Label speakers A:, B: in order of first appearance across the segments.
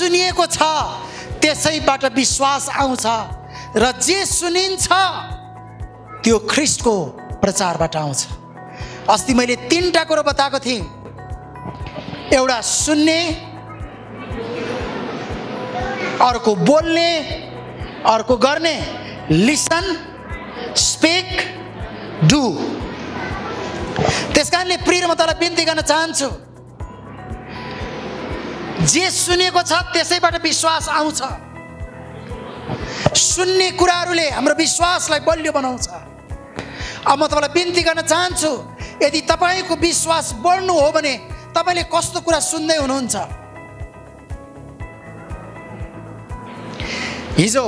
A: सुनिएको छ त्यसैबाट विश्वास आउँछ र जे सुनिन्छ त्यो ख्रीष्टको प्रचारबाट आउँछ। अस्ति मैले 3टा कुरा बताएको थिएँ। एउटा सुन्ने, अर्को बोल्ने, अर्को गर्ने। Listen, speak, do. त्यसकारणले प्रिय म तँलाई बिन्ती गर्न चाहन्छु, जे सुनेको छ त्यसैबाट विश्वास आउँछ। सुन्ने कुराहरूले हाम्रो विश्वासलाई बलियो बनाउँछ। अब म तपाईँलाई बिन्ती गर्न चाहन्छु, यदि तपाईँको विश्वास बढ्नु हो भने तपाईँले कस्तो कुरा सुन्दै हुनुहुन्छ? हिजो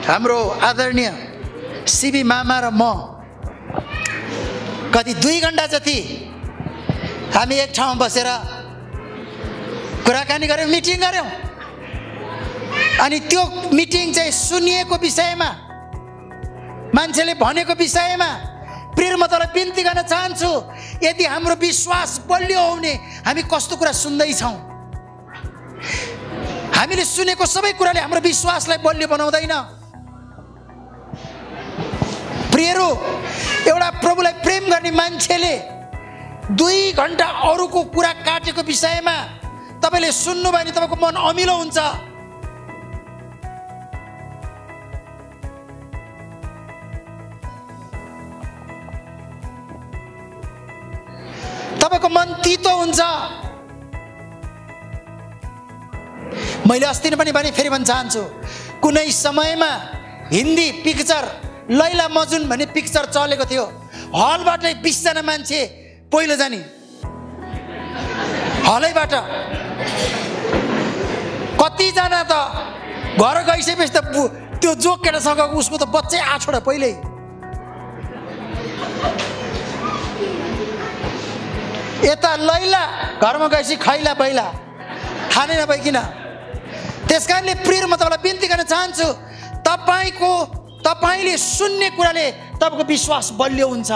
A: हाम्रो आदरणीय सिबी मामा र म कति 2 घण्टा जति हामी एक ठाउँमा बसेर कुराकानी गऱ्यौँ, मिटिङ गऱ्यौँ। अनि त्यो मिटिङ चाहिँ सुनिएको विषयमा, मान्छेले भनेको विषयमा। प्रिय म तँलाई बिन्ती गर्न चाहन्छु, यदि हाम्रो विश्वास बलियो हो भने हामी कस्तो कुरा सुन्दैछौँ? हामीले सुनेको सबै कुराले हाम्रो विश्वासलाई बलियो बनाउँदैन। प्रियहरू, एउटा प्रभुलाई प्रेम गर्ने मान्छेले 2 घण्टा अरूको कुरा काटेको विषयमा तपाईँले सुन्नुभयो भने तपाईँको मन अमिलो हुन्छ। तपाईँको मन तितो हुन्छ। मैले अस्ति नै पनि भने फेरि भन्न चाहन्छु, कुनै समयमा हिन्दी पिक्चर लैला मजुन भन्ने पिक्चर चलेको थियो। हलबाटै 20 जना मान्छे पहिलो जाने, हलैबाट। कतिजना त घर गइसकेपछि त त्यो जो केटासँग उसको त बच्चै आछोडा पहिल्यै। यता लैला घरमा गएपछि खैला बैला खाने नभइकन। त्यसकारणले प्रिय म तपाईँलाई बिन्ती गर्न चाहन्छु, तपाईँले सुन्ने कुराले तपाईँको विश्वास बलियो हुन्छ।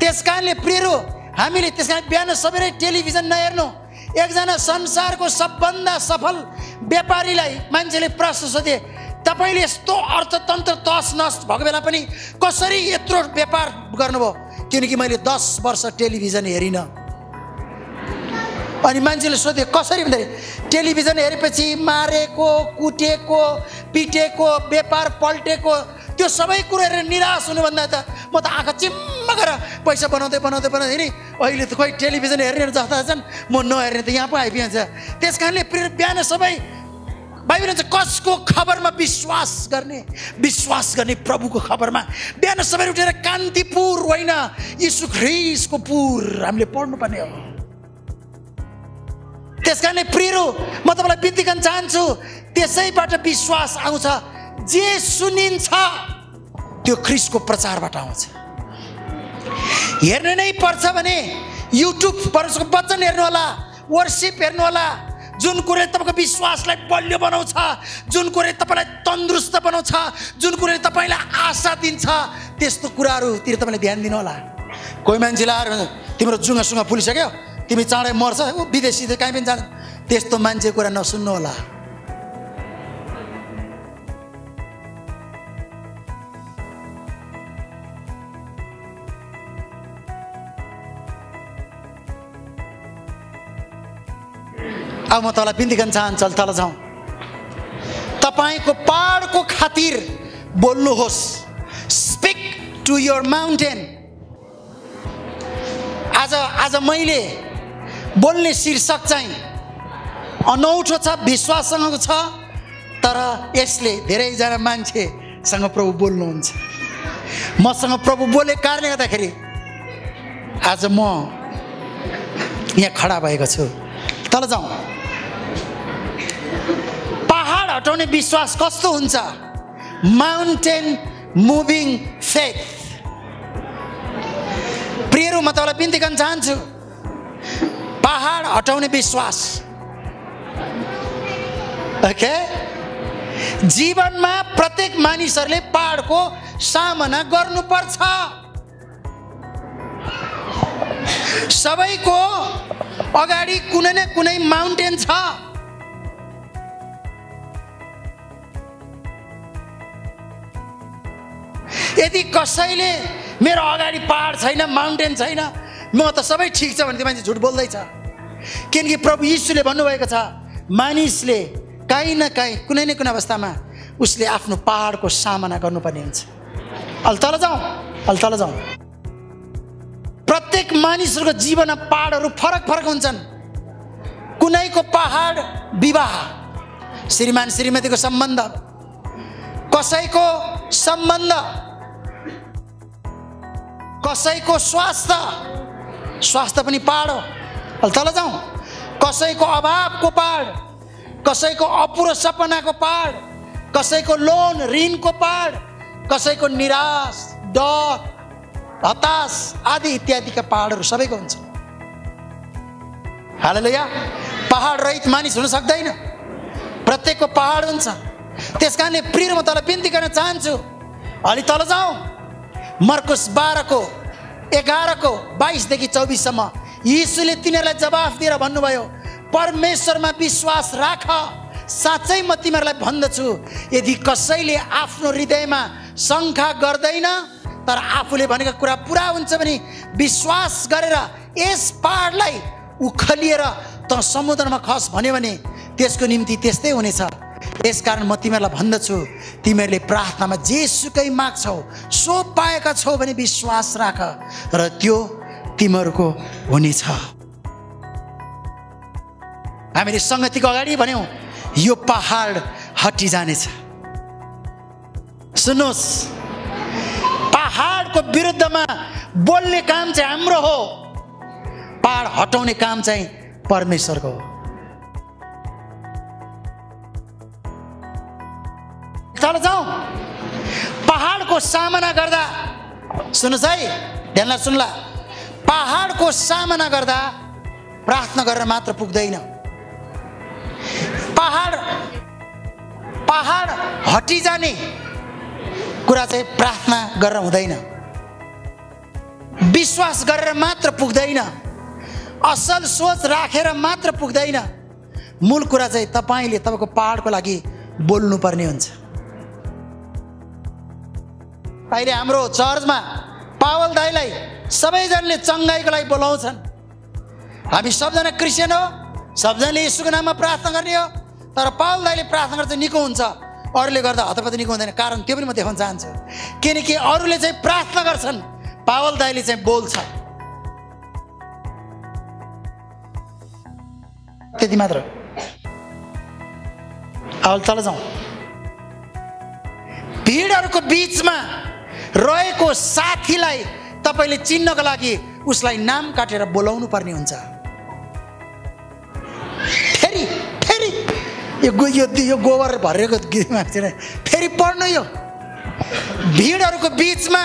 A: त्यसकारणले प्रियहरू, हामीले त्यसकारण बिहान सबैले टेलिभिजन नहेर्नु। एकजना संसारको सबभन्दा सफल व्यापारीलाई मान्छेले प्रश्न सोधे, तपाईँले यस्तो अर्थतन्त्र तस नस भएको बेला पनि कसरी यत्रो व्यापार गर्नुभयो? किनकि मैले 10 वर्ष टेलिभिजन हेरिनँ। अनि मान्छेले सोधे कसरी भन्दाखेरि टेलिभिजन हेरेपछि मारेको, कुटेको, पिटेको, व्यापार पल्टेको त्यो सबै कुरा हेरेर निराश हुनुभन्दा त म त आँखा चिम्म गरेर पैसा बनाउँदै नि अहिले त खोइ टेलिभिजन हेर्ने जस्ता छन्, म नहेर्ने त यहाँ पो आइपुग्छ। त्यस कारणले बिहान सबै भाइ बहिनी चाहिँ कसको खबरमा विश्वास गर्ने प्रभुको खबरमा बिहान सबै उठेर कान्तिपुर होइन यीशु ख्रीष्टको पुर हामीले पढ्नुपर्ने हो। त्यसकारणले प्रियहरू, म तपाईँलाई बिन्ती गर्न चाहन्छु, त्यसैबाट विश्वास आउँछ। जे सुनिन्छ त्यो ख्रीष्टको प्रचारबाट आउँछ। हेर्नु नै पर्छ भने युट्युब परमेश्वरको वचन हेर्नु होला, वर्शिप हेर्नु होला। जुन कुराले तपाईँको विश्वासलाई बलियो बनाउँछ, जुन कुराले तपाईँलाई तन्दुरुस्त बनाउँछ, जुन कुराले तपाईँलाई आशा दिन्छ, त्यस्तो कुराहरूतिर तपाईँले ध्यान दिनु होला। कोही मान्छेले आएर तिम्रो जुङ्गासुङ्गा फुलिसक्यो, तिमी चाँडै मर्छ, विदेशी त कहीँ पनि जान्छ, त्यस्तो मान्छे कुरा नसुन्नु होला। अब म तँलाई बिन्ती गर्न चाहन्छु, तल जाउँ। तपाईँको पहाडको खातिर बोल्नुहोस्। Speak to your mountain. आज मैले बोल्ने शीर्षक चाहिँ अनौठो छ, विश्वाससँगको छ, तर यसले धेरैजना मान्छेसँग प्रभु बोल्नुहुन्छ। मसँग प्रभु बोले कारणले गर्दाखेरि आज म यहाँ खडा भएको छु। तल जाउँ। पहाड हटाउने विश्वास कस्तो हुन्छ? Mountain moving faith. प्रियहरू, म तपाईँलाई बिन्ती गर्न चाहन्छु, पहाड हटाउने विश्वास। ओके, जीवनमा प्रत्येक मानिसहरूले पहाडको सामना गर्नुपर्छ। सबैको अगाडि कुनै न कुनै माउन्टेन छ। यदि कसैले मेरो अगाडि पहाड छैन, माउन्टेन छैन, म त सबै ठिक छ भने त्यो मान्छे झुट बोल्दैछ। किनकि प्रभु यीशुले भन्नुभएको छ, मानिसले काहीँ न काहीँ कुनै न कुनै अवस्थामा उसले आफ्नो पहाडको सामना गर्नुपर्ने हुन्छ। अलि तल जाउँ। प्रत्येक मानिसहरूको जीवनमा पहाडहरू फरक फरक हुन्छन्। कुनैको पहाड विवाह, श्रीमान श्रीमतीको सम्बन्ध, कसैको सम्बन्ध, कसैको स्वास्थ्य पनि पहाड हो। अलि तल जाउँ। कसैको अभावको पहाड, कसैको अपुरो सपनाको पहाड, कसैको लोन ऋणको पहाड, कसैको निराश, डर, हताश आदि इत्यादिका पहाडहरू सबैको हुन्छ। हालेलुया। पहाड रहित मानिस हुन सक्दैन, प्रत्येकको पहाड हुन्छ। त्यस कारणले प्रिय म तँलाई बिन्ती गर्न चाहन्छु, अलि तल जाउँ। मर्कुस 12:11-22-24सम्म यीशुले तिनीहरूलाई जवाफ दिएर भन्नुभयो, परमेश्वरमा विश्वास राख। साँच्चै म तिमीहरूलाई भन्दछु, यदि कसैले आफ्नो हृदयमा शङ्का गर्दैन तर आफूले भनेको कुरा पुरा हुन्छ भने विश्वास गरेर यस पहाडलाई उखलिएर त समुद्रमा खस भन्यो भने त्यसको निम्ति त्यस्तै हुनेछ। यसकारण म तिमीहरूलाई भन्दछु, तिमीहरूले प्रार्थनामा जेसुकै माग्छौ सो पाएका छौ भने विश्वास राख र त्यो तिमीहरूको हुनेछ। हामीले सङ्गतिको अगाडि भन्यौँ, यो पहाड हटिजानेछ। सुन्नुहोस्, पहाडको विरुद्धमा बोल्ने काम चाहिँ हाम्रो हो, पहाड हटाउने काम चाहिँ परमेश्वरको हो। चल जाउँ। पहाडको सामना गर्दा, सुन्नुहोस् है, ध्यानलाई सुन्ला, पहाडको सामना गर्दा प्रार्थना गरेर मात्र पुग्दैन। पहाड हटिजाने कुरा चाहिँ प्रार्थना गरेर हुँदैन, विश्वास गरेर मात्र पुग्दैन, असल सोच राखेर मात्र पुग्दैन। मूल कुरा चाहिँ तपाईँले तपाईँको पहाडको लागि बोल्नुपर्ने हुन्छ। अहिले हाम्रो चर्चमा पावल दाइलाई सबैजनाले चङ्गाइको लागि बोलाउँछन्। हामी सबजना क्रिस्चियन हो, सबजनाले यीशुको नाममा प्रार्थना गर्ने हो, तर पावल दाइले प्रार्थना गर्दा निको हुन्छ, अरूले गर्दा हतपत निको हुँदैन। कारण त्यो पनि म देखाउन चाहन्छु, किनकि अरूले चाहिँ प्रार्थना गर्छन्, पावल दाइले चाहिँ बोल्छ। त्यति मात्र। अब तल जाउँ। भिडहरूको बिचमा रहेको साथीलाई तपाईँले चिन्नको लागि उसलाई नाम काटेर बोलाउनु पर्ने हुन्छ। फेरि यो गोबर भरेको गीतमा फेरि पढ्नु। यो भिडहरूको बिचमा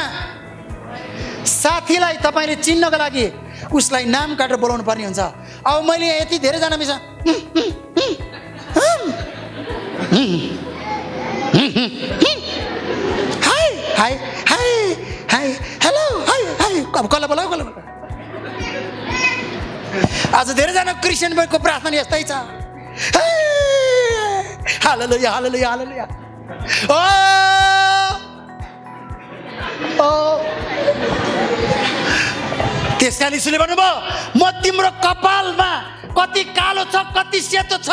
A: साथीलाई तपाईँले चिन्नको लागि उसलाई नाम काटेर बोलाउनु पर्ने हुन्छ। अब मैले यति धेरैजना बिच hi hi hi hi hello hi hi अब कसलाई बोलाऊ कसलाई बोलाऊ। आज धेरैजना क्रिस्चियनको प्रार्थना यस्तै छ, हालेलुया हालेलुया हालेलुया। त्यस कारण यीशुले भन्नुभयो, म तिम्रो कपालमा कति कालो छ कति सेतो छ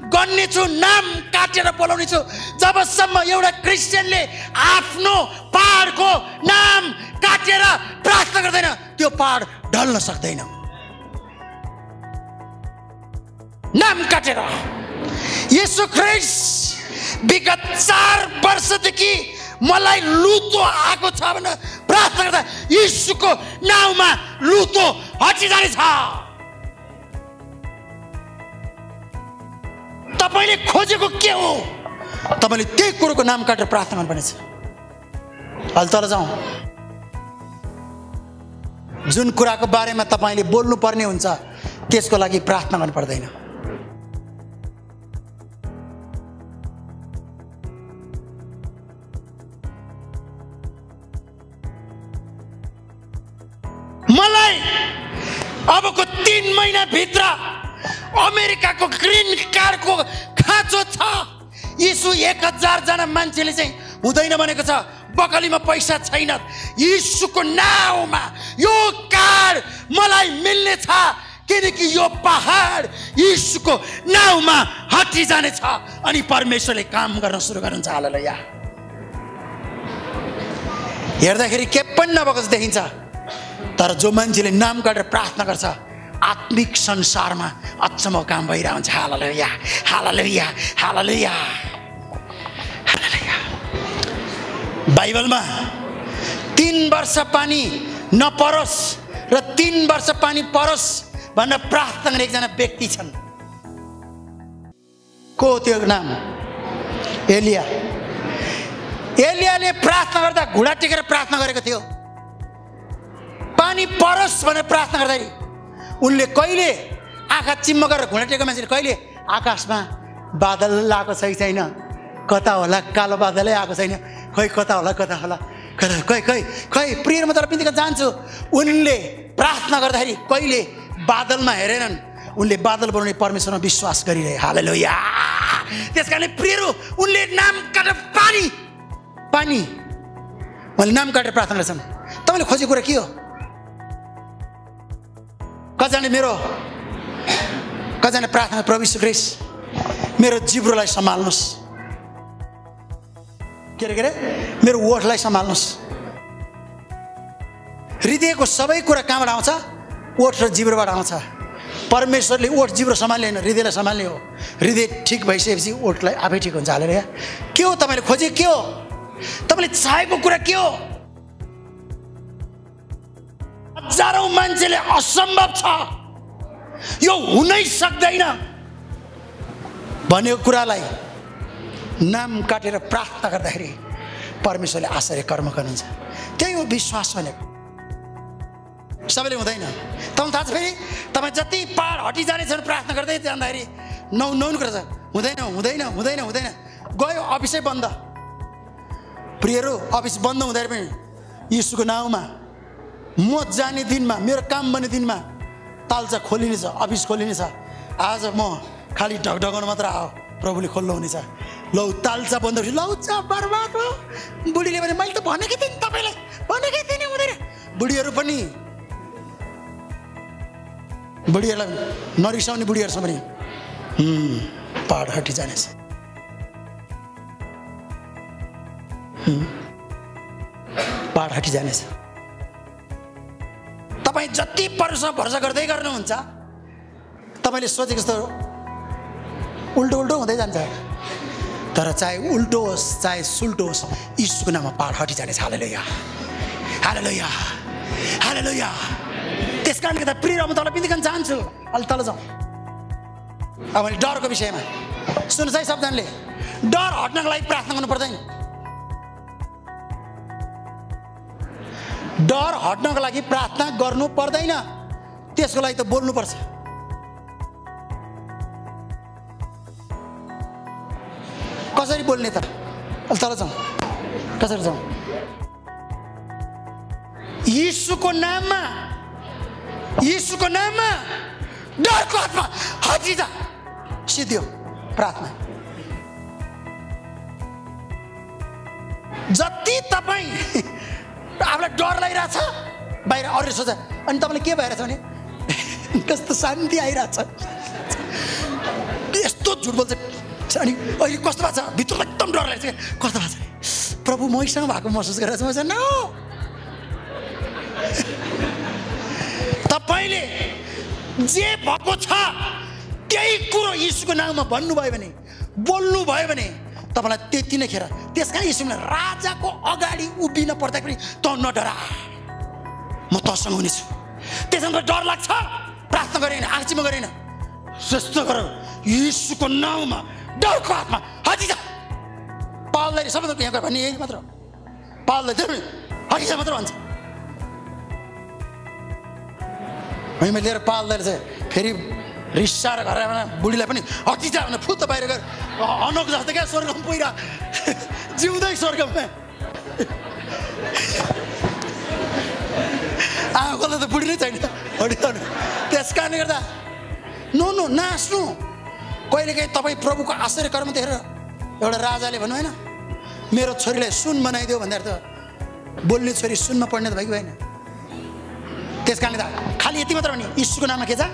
A: गन्ने छु, नाम काटेर बोलाउने छु। जबसम्म एउटा क्रिस्चियनले आफ्नो पहाडको नाम काटेर प्रार्थना गर्दैन, त्यो पहाड ढल्न सक्दैन। नाम काटेर येशू ख्रिस्ट विगत 4 वर्षदेखि मलाई लुतो आएको छ भनेर प्रार्थना गर्दा येशूको नाउँमा लुतो हटिजाने छ। तपाईले खोजेको के हो? तपाईले त्यही कुरोको नाम काटेर प्रार्थना गर्नुपर्नेछ। अहिले तल जाउँ। जुन कुराको बारेमा तपाईले बोल्नु पर्ने हुन्छ त्यसको लागि प्रार्थना गर्नु पर्दैन। मलाई अबको 3 महिना भित्र अमेरिकाको ग्रीन कार्डको खाँचो छ। यीशु 1000 जना मान्छेले चाहिँ हुँदैन भनेको छ, बकलीमा पैसा छैन, यीशुको नाउँमा यो कार्ड मलाई मिल्ने छ, किनकि यो पहाड यीशुको नाउँमा हटिजाने छ। अनि परमेश्वरले काम गर्न सुरु गर्नुहुन्छ। हालेलुया। हेर्दाखेरि के पनि नभएको जस्तो देखिन्छ, तर जो मान्छेले नाम काटेर प्रार्थना गर्छ आत्मिक संसारमा अचम्मको काम भइरहेको हुन्छ। हालेलुया, हालेलुया, हालेलुया, हालेलुया। बाइबलमा 3 वर्ष पानी नपरोस् र 3 वर्ष पानी परोस् भनेर प्रार्थना गर्ने एकजना व्यक्ति छन्। को त्यो नाम? एलिया। एलियाले प्रार्थना गर्दा घुँडा टेकेर प्रार्थना गरेको थियो। पानी परोस् भनेर प्रार्थना गर्दाखेरि उनले कहिले आँखा चिम्म गरेर घुँडा टेकेको मान्छेले कहिले आकाशमा बादल लागेको छैन, कता होला कालो बादलै आएको छैन, खै कता होला कता होला खै खै खै प्रिय म तर बिन्ती चाहन्छु, उनले प्रार्थना गर्दाखेरि कहिले बादलमा हेरेनन्, उनले बादल बनाउने परमेश्वरमा विश्वास गरिरहे। हालेलुया। त्यसकारणले प्रियहरू उनले नाम काटेर पानी पानी मैले नाम काटेर प्रार्थना गर्छन्। तपाईँले खोजेको कुरा के हो? कतिजना प्रार्थना प्रभु यीशु ख्रीष्ट मेरो जिब्रोलाई सम्हाल्नुहोस्, के अरे मेरो ओठलाई सम्हाल्नुहोस्। हृदयको सबै कुरा कहाँबाट आउँछ? ओठ र जिब्रोबाट आउँछ। परमेश्वरले ओठ जिब्रो सम्हाल्ने होइन, हृदयलाई सम्हाल्ने हो। हृदय ठिक भइसकेपछि ओठलाई आफै ठिक हुन्छ। हालेलुया। के हो तपाईँले खोजेको? के हो तपाईँले चाहेको कुरा? के हो? हजारौं मान्छेले असम्भव छ, यो हुनै सक्दैन भनेको कुरालाई नाम काटेर प्रार्थना गर्दाखेरि परमेश्वरले आश्चर्य कर्म गर्नुहुन्छ। त्यही हो विश्वास भनेको। सबैले हुँदैन। तपाईँ थाहा छ, फेरि तपाईँ जति पहाड हटिजानेछ प्रार्थना गर्दै जाँदाखेरि नहुनु कुरा छ, हुँदैन हुँदैन हुँदैन हुँदैन, गयो अफिसै बन्द। प्रियहरू अफिस बन्द हुँदाखेरि पनि यीशुको नाउँमा म जाने दिनमा, मेरो काम बन्ने दिनमा तालचा खोलिनेछ, अफिस खोलिनेछ। आज म खालि ढकढकाउनु मात्र आयो, प्रभुले खोल्नु हुनेछ। लौ तालचा बन्द लौ चा बर्बाद हो। बुढीले भने मैले त भनेकै थिएँ नि, तपाईँलाई भनेकै थिएँ नि, हुँदैन। बुढीहरू पनि, बुढीहरूलाई नरिसाउने बुढीहरूसँग पनि पहाड हटिजानेछ। पहाड हटिजानेछ। तपाईँ जति परमेश्वरमा भरोसा गर्दै गर्नुहुन्छ, तपाईँले सोचेको जस्तो उल्टो उल्टो हुँदै जान्छ। तर चाहे उल्टो होस् चाहे सुल्टो होस्, यीशुको नाममा पहाड हटिजानेछ। हालेलुया, हालेलुया, हालेलुया। त्यस कारणले गर्दा प्रिय म तपाईँलाई बिन्ती गर्न चाहन्छु, अलि तल जाउँ। अब मैले डरको विषयमा सुन्नुहोस् है सबजनाले, डर हट्नको लागि प्रार्थना गर्नु पर्दैन। डर हट्नको लागि प्रार्थना गर्नु पर्दैन, त्यसको लागि त बोल्नुपर्छ। कसरी बोल्ने त? अलि तल जाउँ। कसरी जाउँ? यीशुको नाममा, यीशुको नाममा डरको आत्मा हटिजा। सिद्धियो प्रार्थना। जति तपाईँ आफूलाई डर लागिरहेछ, बाहिर अरू सोच, अनि तपाईँलाई के भइरहेछ भने कस्तो शान्ति आइरहेछ, यस्तो झुट बोल्छ, अनि अहिले कस्तो भएको छ, भित्रलाई एकदम डर लागेको छ। कस्तो भएको छ? प्रभु मैसँग भएको महसुस गरिरहेछ। म न, तपाईँले जे भएको छ त्यही कुरो यीशुको नाममा भन्नुभयो भने, बोल्नुभयो भने तपाईँलाई त्यति नै खेर। त्यस कारण यीशुले राजाको अगाडि उभिन पर्दा पनि त नडरा, म तसँग हुनेछु। त्यसमा डर लाग्छ, प्रार्थना गरेन, आँखीमा गरेन, जस्तो गर यीशुको नाममा डरको आत्मा हटिजा। पाल्दै सबैजना यहाँ गयो भने यही मात्र, पाल्दै हटिजा मात्र भन्छ। मैले लिएर पाल्दै चाहिँ फेरि रिसाएर घरमा बुढीलाई पनि हटिजा भनेर फुत्त बाहिर गएर अनोक जस्तो क्या स्वर्गमा पुगिरह जिउँदै स्वर्गमा। आँखालाई त बुढी नै छैन, हटिजानु। त्यस कारणले गर्दा नाच्नु। कहिलेकाहीँ तपाईँ प्रभुको आश्चर्य कर्म देखेर एउटा राजाले भन्नु होइन, मेरो छोरीलाई सुन बनाइदियो भन्दा त बोल्ने छोरी सुनमा पढ्ने त भयो कि भएन? त्यस कारणले त खालि यति मात्र भने यीशुको नाममा के जा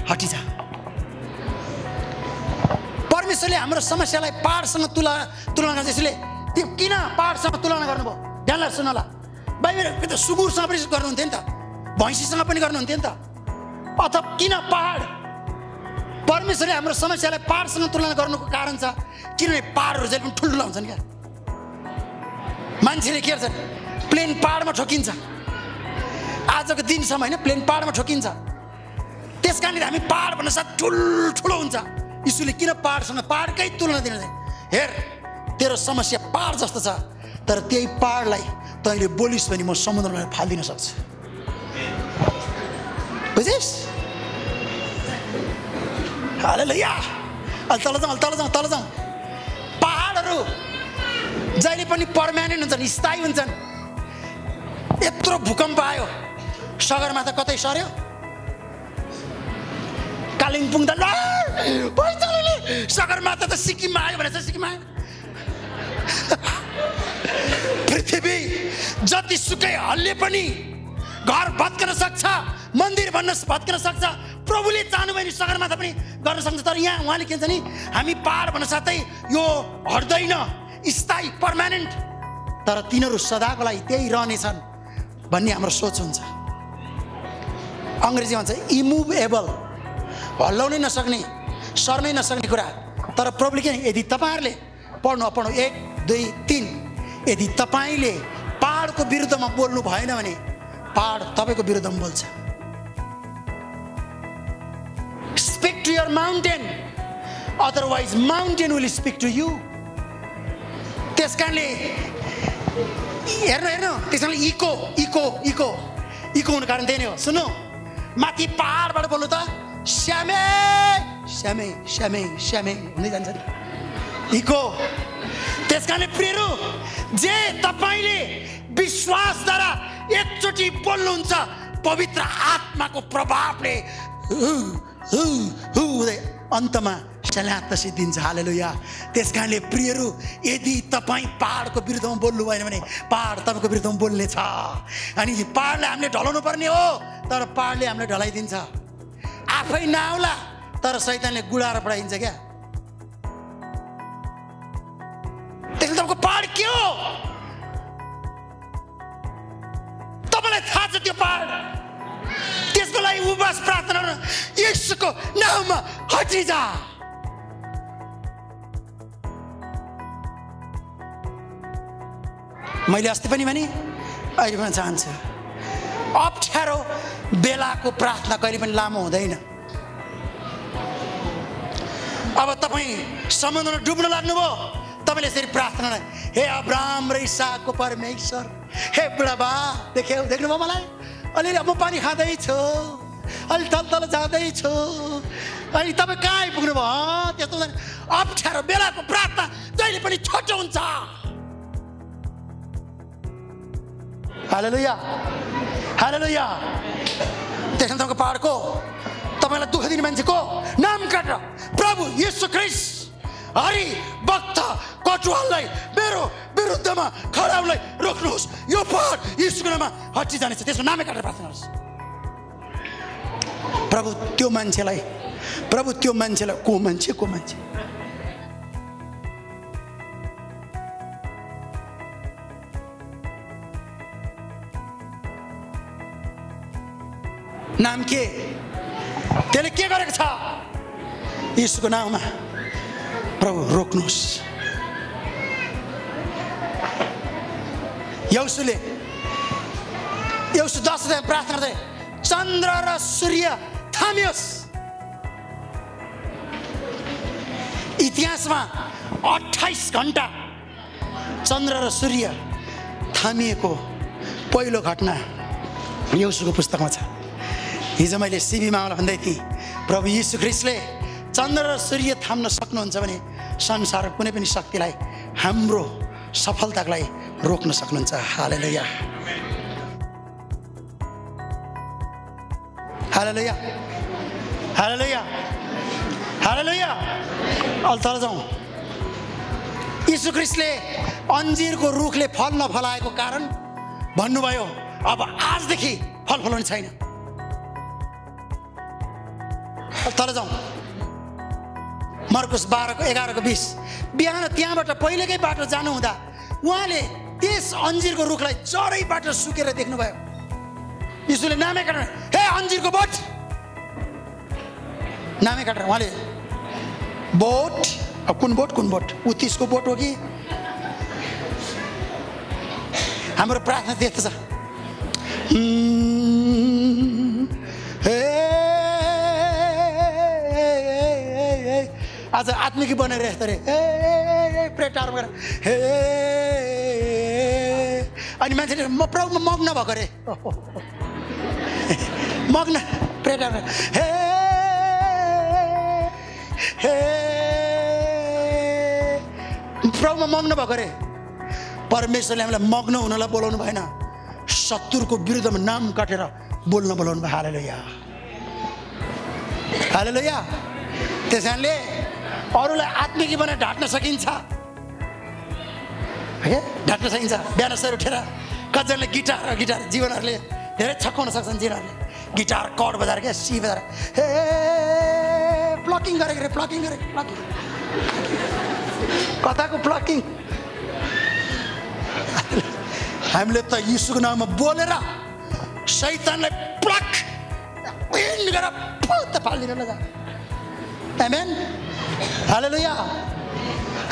A: हटिजा। परमेश्वरले हाम्रो समस्यालाई पहाडसँग तुलना गर्छ। यसले त्यो किन पहाडसँग तुलना गर्नुभयो? ध्यानले सुन ल। बाइबल सुँगुरसँग पनि गर्नुहुन्थ्यो नि त, भैँसीसँग पनि गर्नुहुन्थ्यो नि त। अथवा किन पहाड? परमेश्वरले हाम्रो समस्यालाई पहाडसँग तुलना गर्नुको कारण छ किनभने पहाडहरू जहिले पनि ठुल्ठुला हुन्छन् क्या। मान्छेले के गर्छन्? प्लेन पहाडमा ठोकिन्छ। आजको दिनसम्म होइन प्लेन पहाडमा ठोकिन्छ। त्यस कारणले हामी पहाड भन्न साथ ठुल्ठुलो हुन्छ। यीशुले किन पहाडसँग पहाडकै तुलना दिनु? हेर तेरो समस्या पहाड जस्तो छ, तर त्यही पहाडलाई तैँले बोलिस् भने म समुद्रमा फालिदिन सक्छु। बुझिस्? हालेलुया। तल जाउँ। पहाडहरू जहिले पनि पर्मानेन्ट हुन्छन्, स्थायी हुन्छन्। यत्रो भूकम्प आयो, सगरमाथा कतै सर्यो? कालिम्पोङ त सगरमाथा त सिक्किममा आयो भनेर सिक्किममा आयो। पृथ्वी जतिसुकै हल्ले पनि घर भत्कन सक्छ, मन्दिर भत्कन सक्छ। प्रभुले चाहनुभयो भने सगरमाथा पनि गर्न सक्छ। तर यहाँ उहाँले के भन्छ नि, हामी पहाड भन्न साथै यो हट्दैन, स्थायी पर्मानेन्ट, तर तिनीहरू सदाको लागि त्यही रहनेछन् भन्ने हाम्रो सोच हुन्छ। अङ्ग्रेजीमा भन्छ इमुभेबल, हल्लाउनै नसक्ने, सर्नै नसक्ने कुरा। तर प्रभुले के, यदि तपाईँहरूले पढ्नु 1, 2, 3, यदि तपाईँले पहाडको विरुद्धमा बोल्नु भएन भने पहाड तपाईँको विरुद्धमा बोल्छ। Speak to your mountain, otherwise mountain will speak to you. त्यस कारणले हेर्नु त्यस कारणले इको हुनु कारण त्यही नै हो। सुन्नु, माथि पहाडबाट बोल्नु त श्यामे श्यामे श्यामे श्यामे हुँदै जान्छ नि इको। त्यस कारणले प्रियहरू, जे तपाईँले विश्वासद्वारा एकचोटि बोल्नुहुन्छ, पवित्र आत्माको प्रभावले अन्तमा सल्यात सिद्धिन्छ। हालेलुया। त्यस कारणले प्रियहरू, यदि तपाईँ पहाडको विरुद्धमा बोल्नु भएन भने पहाड तपाईँको विरुद्धमा बोल्ने छ। अनि पहाडलाई हामीले ढलाउनु पर्ने हो, तर पहाडले हामीलाई ढलाइदिन्छ। आफै नआउला तर शैतानले गुडाएर पठाइदिन्छ क्या। त्यसले तपाईँको पहाड के हो तपाईँलाई थाहा छ? त्यो पहाड, त्यसको लागि उपवास प्रार्थना गर्न येशूको नाममा हटिजा। मैले अस्ति पनि भने अहिले भन्न चाहन्छु, अप्ठ्यारो बेलाको प्रार्थना कहिले पनि लामो हुँदैन। अब तपाईँ समुद्रमा डुब्न लाग्नुभयो, तपाईँले यसरी प्रार्थना, हे अब्राहम र इसाकको परमेश्वर, हे बुढाबा देख्नुभयो मलाई, अलिअलि म पानी खाँदैछु, अलि तल जाँदैछु, अनि तपाईँ कहाँ आइपुग्नु भयो? त्यस्तो हुँदैन। अप्ठ्यारो बेलाको प्रार्थना जहिले पनि छोटो हुन्छ। हालेलुया, हालेलुया। त्यसमा तपाईँको पहाडको, तपाईँलाई दुःख दिने मान्छेको नाम काटेर प्रभु येशू ख्रिस्ट हरि भक्त कटुवाललाई मेरो विरुद्धमा खडाउलाई रोक्नुहोस्। यो पहाड येशूको नाममा हटि जानेछ। त्यसको नामै काटेर प्रार्थना गर्नुहोस्। प्रभु त्यो मान्छेलाई को मान्छे नाम के, त्यसले के गरेको छ? येशूको नाममा प्रभु रोक्नुहोस्। यहोशू 10 प्रार्थना गर्दै, चन्द्र र सूर्य थामियोस्। इतिहासमा 28 घण्टा चन्द्र र सूर्य थामिएको पहिलो घटना यहोशूको पुस्तकमा छ। हिजो मैले सिबी मामालाई भन्दै थिएँ, प्रभु येशू ख्रिस्टले चन्द्र र सूर्य थाम्न सक्नुहुन्छ भने संसारको कुनै पनि शक्तिलाई हाम्रो सफलताको लागि रोक्न सक्नुहुन्छ। हालेलुया, हालेलुया, हालेलुया, हालेलुया। अल्तर जाउँ। यीशु ख्रीष्टले अन्जिरको रुखले फल नफलाएको कारण भन्नुभयो अब आजदेखि फल फलाउने छैन। तल जाउँ मर्कुस 12:11-20। बिहान त्यहाँबाट पहिलेकै बाटो जानु हुँदा उहाँले त्यस अन्जिरको रुखलाई चरैबाट सुकेर देख्नुभयो। यीशुले नामै काटेर हे अन्जिरको बोट, नामै काटेर उहाँले बोट, कुन बोट उत्तिसको बोट हो कि? हाम्रो प्रार्थना त्यस्तो छ। आज आत्मिकी बनेर यस्तो रे प्रेटार गरेर हे अनि मान्छेले प्रभुमा मग्न भएको रे, मग्न प्रेटार हे प्रभुमा मग्न भएको रे। परमेश्वरले हामीलाई मग्न हुनलाई बोलाउनु भएन, शत्रुको विरुद्धमा नाम काटेर बोल्न बोलाउनु भयो। हालेलुया हालेलुया। त्यस कारणले अरूलाई आत्मिकी बनाएर ढाट्न सकिन्छ, ढाट्न सकिन्छ। बिहान सर उठेर कतिजनाले गिटार जीवनहरूले धेरै छक्काउन सक्छन्। जीवनहरूले गिटार कड बजाएर क्या सी बजाएर हे प्लकिङ गरेको रे, प्लकिङ कताको प्लकिङ। हामीले त यीशुको नाममा बोलेर शैतानलाई प्लक गरेर पुत फालिदिन लगा। आमेन हालेलुया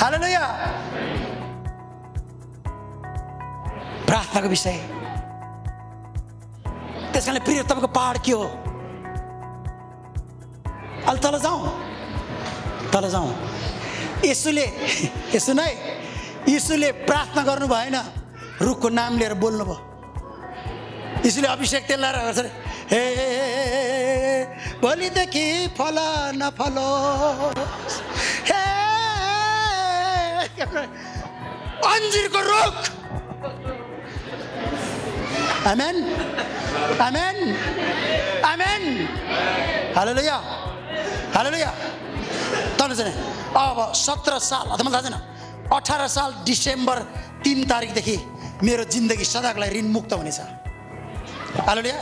A: हालेलुया। प्रार्थनाको विषय त्यस कारणले प्रिय तपाईँको पहाड के हो? अलि तल जाउँ। यीशुले प्रार्थना गर्नु भएन, रुखको नाम लिएर बोल्नु भयो। यीशुले अभिषेक तेल लाएर गर्छ हे भोलिदेखि फल नफलो हे अन्जिरको रुख। आमेन आमेन आमेन हालेलुया हालेलुया। तल चाहिँ अब 17 साल अथवा मलाई थाहा छैन 18 साल डिसेम्बर 3 तारिकदेखि मेरो जिन्दगी सदाको लागि ऋण मुक्त हुनेछ। हालेलुया।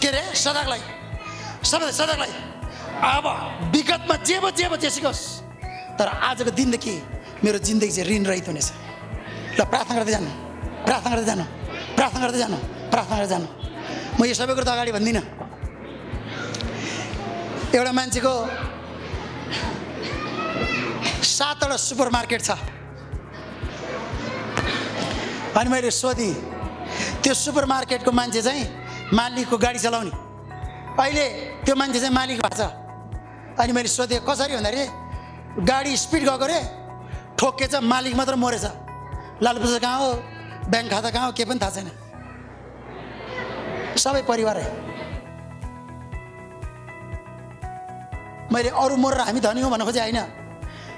A: के रे सदाको लागि। अब विगतमा जे भयो जेसुकै होस्, तर आजको दिनदेखि मेरो जिन्दगी चाहिँ ऋण रहित हुनेछ। ल प्रार्थना गर्दै जानु। म यो सबै कुरो त अगाडि भन्दिनँ। एउटा मान्छेको 7वटा सुपर मार्केट छ। अनि मैले सोधेँ त्यो सुपर मार्केटको मान्छे चाहिँ मालिकको गाडी चलाउने, अहिले त्यो मान्छे चाहिँ मालिक भएको छ। अनि मैले सोधेँ कसरी भन्दाखेरि गाडी स्पिड गएको रे, ठोकेछ, मालिक मात्र मरेछ। लालपुजा कहाँ हो, ब्याङ्क खाता कहाँ हो, के पनि थाहा छैन। सबै परिवारै। मैले अरू मरेर हामी धनी हौँ भन्न खोजेँ होइन,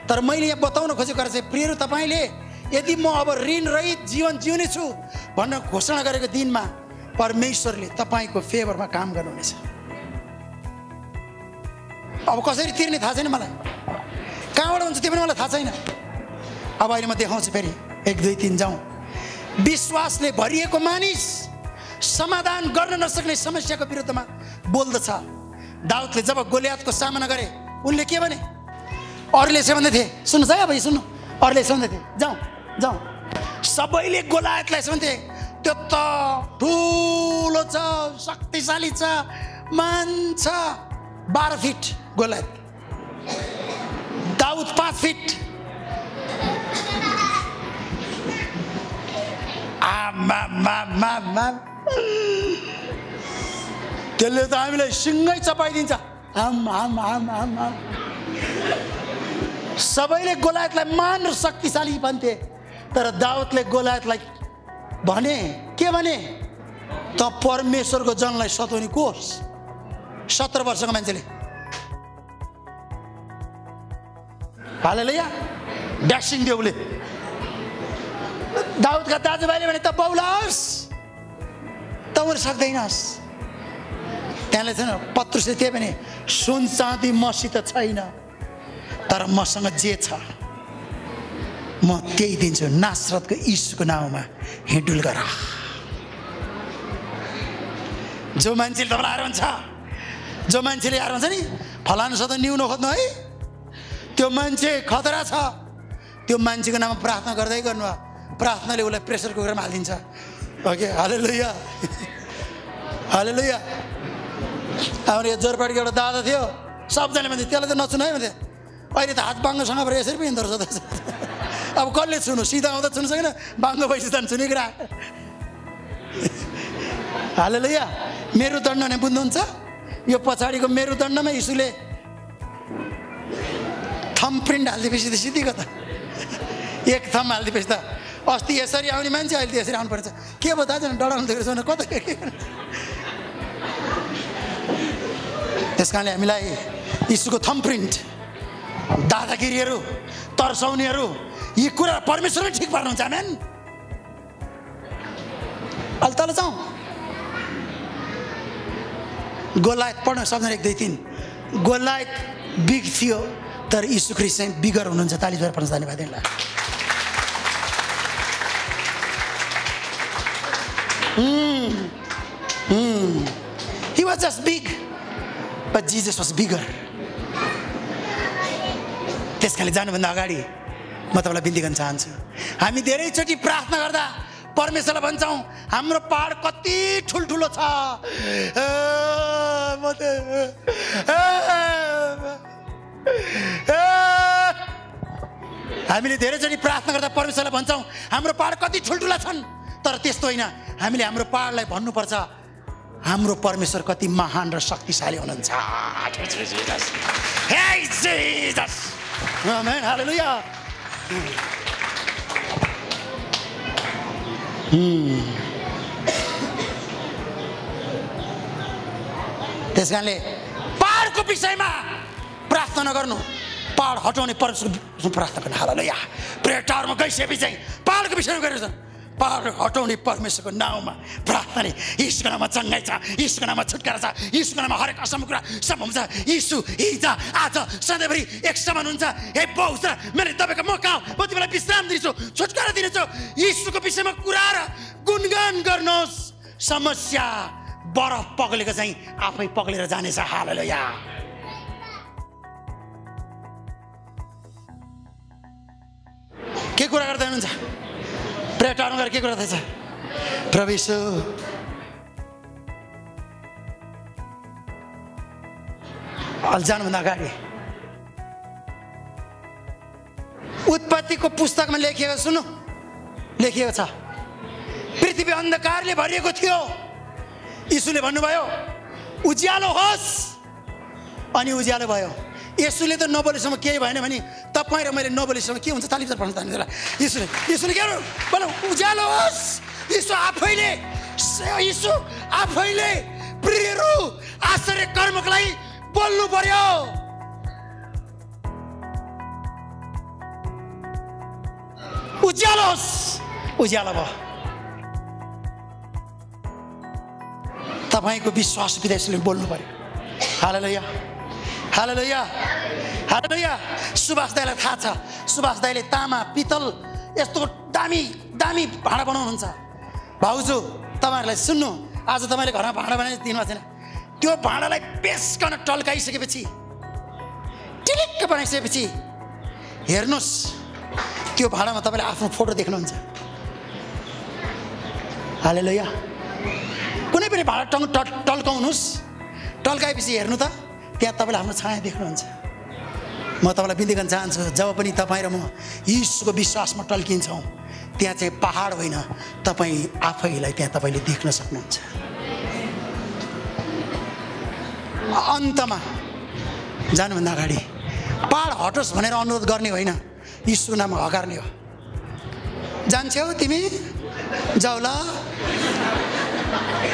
A: तर मैले यहाँ बताउन खोजेको चाहिँ प्रियहरू तपाईँले यदि म अब ऋण रहित जीवन जिउने छु भनेर घोषणा गरेको दिनमा परमेश्वरले तपाईँको फेभरमा काम गर्नुहुनेछ। अब कसरी तिर्ने थाहा छैन मलाई, कहाँबाट हुन्छ त्यो पनि मलाई थाहा छैन। अब अहिले म देखाउँछु फेरि 1 2 3 जाउँ। विश्वासले भरिएको मानिस समाधान गर्न नसक्ने समस्याको विरुद्धमा बोल्दछ। दाउदले जब गोलियातको सामना गरे उनले के भने? अरूले यसो भन्दै थिए, सुन्नुहोस् है, अब सुन्नु, अरूले यसो भन्दै थिए, जाउँ सबैले गोलियातलाई यसो भन्थे, त्यो त ठुलो छ, शक्तिशाली छ, मान छ। 12 फिट गोलियात, दाउद 5 फिट। त्यसले त हामीलाई सिङ्गै चपाइदिन्छ। सबैले गोलियातलाई मान र शक्तिशाली भन्थे, तर दाउदले गोलियातलाई भने के भने? त परमेश्वरको जनलाई सताउने को होस्? 17 वर्षको मान्छेले। हालेलुया। ड्यासिङ दियो उसले। दाउदका दाजुभाइले भने त बौलाओस्, त उनीहरू सक्दैनस्। त्यहाँले छैन पत्रुसले त्यही भने सुन चाँदी मसित छैन, तर मसँग जे छ म त्यही दिन्छु, नासरतको यीशुको नाउँमा हिँडुल गर। जो मान्छेले तपाईँलाई आएर हुन्छ, जो मान्छेले आएर हुन्छ नि फलानुसँग न्यु नखोज्नु है, त्यो मान्छे खतरा छ। त्यो मान्छेको नाममा प्रार्थना गर्दै गर्नु, प्रार्थनाले उसलाई प्रेसर कुकरमा हालिदिन्छ। ओके, हालेलुया हालेलुया। हाम्रो यो जोरपाटीको एउटा दादा थियो, सबजनाले भन्थे त्यसलाई त नचुन है भन्थे। अहिले त हात बाङ्गोसँग भएर यसरी पनि हिँड्दो रहेछ। अब कसले छुनु, सिधा आउँदा छुनु सकेन, बाङ्गो भइसक्यो त छुनेको रा। हालेलुया। मेरुदण्ड नै बुझ्नुहुन्छ? यो पछाडिको मेरुदण्डमा यीशुले थम प्रिन्ट हालिदिएपछि त सिधीको त एक थम हालिदिएपछि त अस्ति यसरी आउने मान्छे अहिले त यसरी आउनुपर्छ। के भयो दाजु, डराउनु देख्छ कता के? त्यस कारणले हामीलाई यीशुको थम प्रिन्ट, दादागिरीहरू, तर्साउनेहरू, यी कुरा परमेश्वरले ठिक पार्नुहुन्छ। आमेन। अहिले तल जाउँ। गोलायत पढ्नु, सबजना 1, 2, 3। गोलायत बिग थियो तर यीशु ख्रीष्ट चाहिँ बिगर हुनुहुन्छ। ताली बजाएर पढ्न धन्यवाद दिनलाई। He was just big, but Jesus was bigger. त्यस कारणले जानुभन्दा अगाडि म तपाईँलाई बिन्ती गर्न चाहन्छु, हामी धेरैचोटि प्रार्थना गर्दा परमेश्वरलाई भन्छौँ हाम्रो पहाड कति ठुल्ठुलो छ। हामीले धेरैचोटि प्रार्थना गर्दा परमेश्वरलाई भन्छौँ हाम्रो पहाड कति ठुल्ठुला छन्, तर त्यस्तो होइन। हामीले हाम्रो पहाडलाई भन्नुपर्छ हाम्रो परमेश्वर कति महान र शक्तिशाली हुनुहुन्छ। हे जिसस, आमेन, हालेलुया। त्यस कारणले पहाडको विषयमा प्रार्थना गर्नु, पहाड हटाउने परमेश्वरको प्रार्थना गर्नु। हालेलुया। प्रेयर टावरमा गइसकेपछि चाहिँ पहाडको विषयमा गरेर पहाड हटाउने परमेश्वरको नाउँमा प्रार्थनाले यीशुको नाममा चङ्गाइ छ, यीशुको नाममा छुटकारा छ, यीशुको नाममा हरेक असम्म कुरा सम्भव हुन्छ। यीशु हिजो आज सधैँभरि एक समान हुन्छ। हे पौत्र, मैले तपाईँको म कहाँ म तिमीलाई विश्राम दिन्छु, छुटकारा दिनेछु। यीशुको विषयमा कुरा र गुणगान गर्नुहोस्। समस्या बरफ पग्लेको चाहिँ आफै पग्लेर जानेछ। हालेलुया। के कुरा गर्दै हुनुहुन्छ? प्रेयर टाउन गरेर के कुरा थिएछ? प्रभु यीशु, अहिले जानुभन्दा अगाडि उत्पत्तिको पुस्तकमा लेखिएको सुन्नु, लेखिएको छ पृथ्वी अन्धकारले भरिएको थियो। यीशुले भन्नुभयो उज्यालो होस्, अनि उज्यालो भयो। यसुले त नबोलेसम्म केही भएन भने तपाईँ र मैले नबोलेसम्म के हुन्छ? तालिम पढ्नु तालिम। यीशुले के भन्नु? उज्यालो होस्। यीशु आफैले प्रियहरू आश्चर्य कर्मको लागि बोल्नु पर्यो। उज्यालो होस्, उज्यालो भयो। तपाईँको विश्वास विदेशले बोल्नु पर्यो। हालेलुया, हालेलुया, हालेलुया। सुभाष दाइलाई थाहा छ, सुभाष दाइले तामा पितल यस्तो दामी दामी भाँडा बनाउनुहुन्छ। भाउजू तपाईँहरूलाई सुन्नु, आज तपाईँले घरमा भाँडा बनाइ दिनुभएको छैन, त्यो भाँडालाई बेसकन टल्काइसकेपछि टिलिक्क बनाइसकेपछि हेर्नुहोस् त्यो भाँडामा तपाईँले आफ्नो फोटो देख्नुहुन्छ। हालेलुया। कुनै पनि भाँडा टल्काउनुहोस्, टल्काएपछि हेर्नु त त्यहाँ तपाईँले आफ्नो छाया देख्नुहुन्छ। म तपाईँलाई बिन्ती गर्न चाहन्छु, जब पनि तपाईँ र म यीशुको विश्वासमा टल्किन्छौँ त्यहाँ चाहिँ पहाड होइन, तपाईँ आफैलाई त्यहाँ तपाईँले देख्न सक्नुहुन्छ। अन्तमा जानुभन्दा अगाडि पहाड हटोस् भनेर अनुरोध गर्ने होइन, यीशुको नाममा हकार्ने हो। जान्छौ तिमी? जाऊ ल,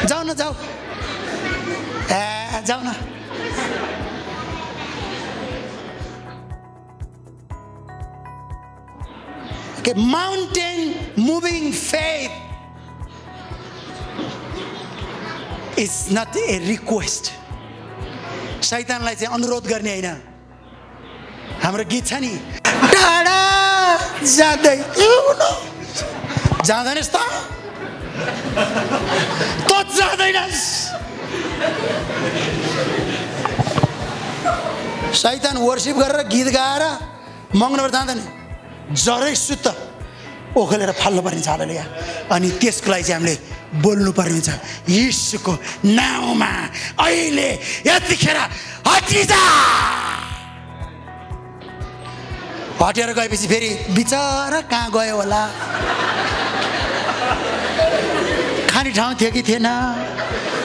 A: जाऊ न, जाऊ, जाऊ न। Okay, mountain moving faith is not a request. शैतानलाई चाहिँ अनुरोध गर्ने होइन। हाम्रो गीत छ नि, टाढा जाँदै जाँदैनस् त जाँदैनस् शैतान वर्शिप गरेर गीत गाएर मग्नबाट जाँदैन जरै सुत्त ओखलेर फाल्नु पर्ने छ हालेलुया अनि त्यसको लागि चाहिँ हामीले बोल्नु पर्ने हुन्छ येशूको नाउँमा अहिले यतिखेर हटिजा हटेर गएपछि फेरि बिचरा कहाँ गयो होला खाने ठाउँ थियो कि थिएन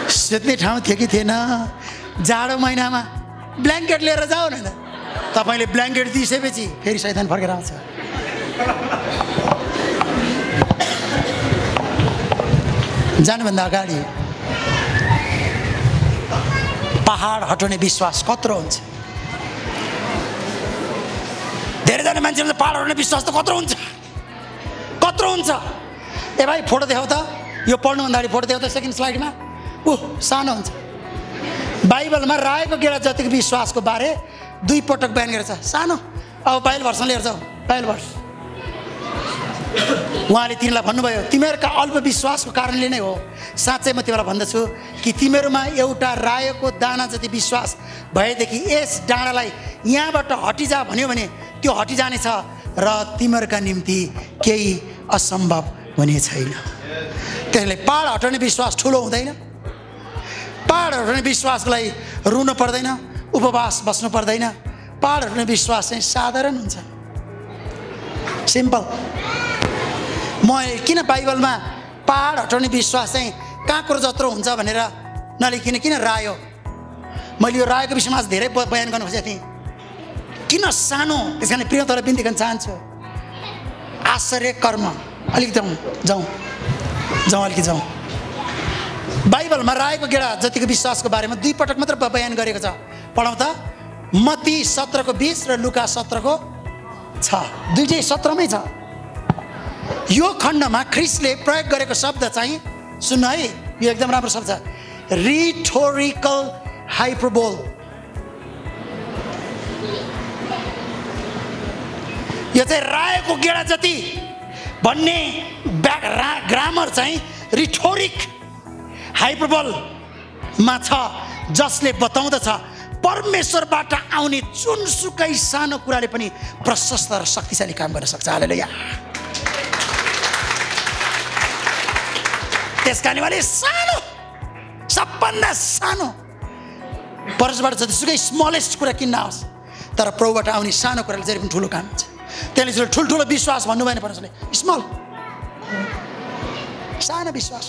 A: सुत्ने ठाउँ थियो कि थिएन जाडो महिनामा ब्ल्याङ्केट लिएर जाऊ न तपाईँले ब्ल्याङ्केट दिइसकेपछि फेरि शैतान फर्केर आउँछ जानुभन्दा अगाडि पहाड हटाउने विश्वास कत्रो हुन्छ धेरैजना मान्छेहरूले पहाड हटाउने विश्वास त कत्रो हुन्छ ए भाइ फोटो देखाउ त यो पढ्नुभन्दा अगाडि फोटो देखाउ त सेकेन्ड स्लाइडमा सानो हुन्छ बाइबलमा राएको गेडा जतिको विश्वासको बारे 2 पटक बयान गरेछ सानो अब बाइबल भर्सन लिएर जाऊ बाइबल भर्स उहाँले तिमीलाई भन्नुभयो तिमीहरूका अल्प विश्वासको कारणले नै हो साँच्चै म तिमीलाई भन्दछु कि तिमीहरूमा एउटा रायोको दाना जति विश्वास भएदेखि यस डाँडालाई यहाँबाट हटिजा भन्यो भने त्यो हटिजानेछ र तिमीहरूका निम्ति केही असम्भव हुने छैन त्यसले पहाड हटाउने विश्वास ठुलो हुँदैन पहाड हटाउने विश्वासको लागि रुनु पर्दैन उपवास बस्नु पर्दैन पहाड हटाउने विश्वास चाहिँ साधारण हुन्छ सिम्पल म किन बाइबलमा पहाड हटाउने विश्वास चाहिँ काँक्रो जत्रो हुन्छ भनेर नलेखिन किन रायो मैले यो रायोको विषयमा आज धेरै बयान गर्न खोजेको थिएँ किन सानो त्यस कारण प्रिय तर बिन्ती गर्न चाहन्छु आश्चर्य कर्म अलिकति जाउँ अलिकति जाउँ बाइबलमा रायोको गेडा जतिको विश्वासको बारेमा 2 पटक मात्र बयान गरेको छ पढौँ त मत्ती 17:20 र लुका 17:6 दुईटै 17मै छ यो खण्डमा ख्रिस्टले प्रयोग गरेको शब्द चाहिँ सुन्नु है यो एकदम राम्रो शब्द छ रिटोरिकल हाइपरबोल यो चाहिँ रायोको गेडा जति भन्ने ग्रामर चाहिँ रिटोरिक हाइपरबोलमा छ जसले बताउँदछ परमेश्वरबाट आउने जुनसुकै सानो कुराले पनि प्रशस्त र शक्तिशाली काम गर्न सक्छ हालेलुया त्यसकारण वाले सानो सबभन्दा सानो परमेश्वरबाट जतिसुकै स्मलेस्ट कुरा किन्न आओस् तर प्रभुबाट आउने सानो कुराले जहिले पनि ठुलो काम हुन्छ त्यसले चाहिँ ठुल्ठुलो विश्वास भन्नु भएन परमेश्वरले स्मल सानो विश्वास